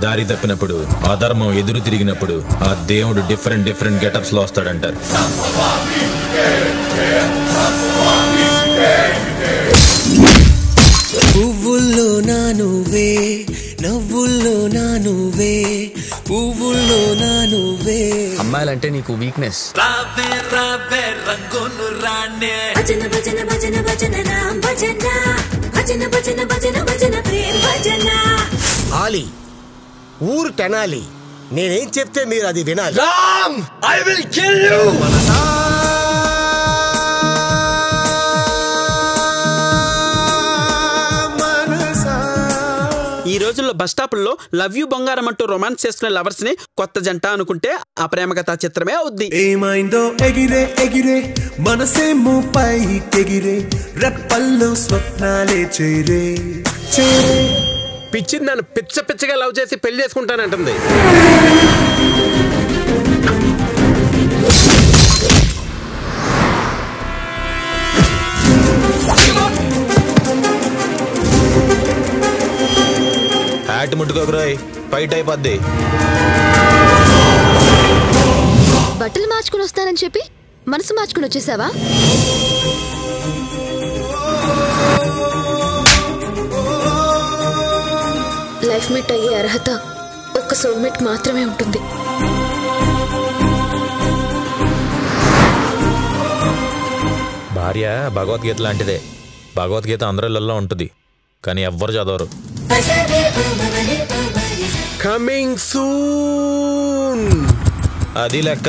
దారి తప్పినప్పుడు, అధర్మం ఎదురు తిరిగినప్పుడు ఆ దేవుడు డిఫరెంట్ గెటప్స్ లో వస్తాడంటారు. పువ్వుల్లో నా నువ్వే, నవ్వుల్లో నా నువ్వే, పువ్వుల్లో నా నువ్వే. అమ్మాయిలంటే నీకు వీక్నెస్. రావే రావే రంగును రాణే, భజన భజన భజన భజన రామ్ భజన, భజన భజన భజన భజన ప్రేమ భజన. ఆలి ఊరు తెనాలి, నేనేం చెప్తే మీరు అది వినాలి. Ram, I will kill you. ఈ రోజుల్లో బస్ స్టాపుల్లో లవ్ యూ బంగారం అంటూ రొమాన్స్ చేసుకునే లవర్స్ ని కొత్త జంట అనుకుంటే ఆ ప్రేమ కథా చిత్రమే అవుద్ది. ఏమైందో ఎగిరే ఎగిరే మనసేమో పైకెగిరే, రెప్పల్లో స్వప్నాలే చేరే చేరే. పిచ్చింది నన్ను పిచ్చగా లవ్ చేసి పెళ్లి చేసుకుంటానంటుంది. హ్యాట్ ముట్టుకోకరాయ్, ఫైట్ అయిపోద్ది. బట్టలు మార్చుకుని వస్తానని చెప్పి మనసు మార్చుకుని వచ్చేసావా? లైఫ్ మేట్ అయ్యే అర్హత ఒక్క సోల్మేట్ మాత్రమే ఉంటుంది. భార్య భగవద్గీత లాంటిదే. భగవద్గీత అందరిలో ఉంటుంది, కానీ ఎవ్వరు చదవరు. Coming soon. అది లెక్క.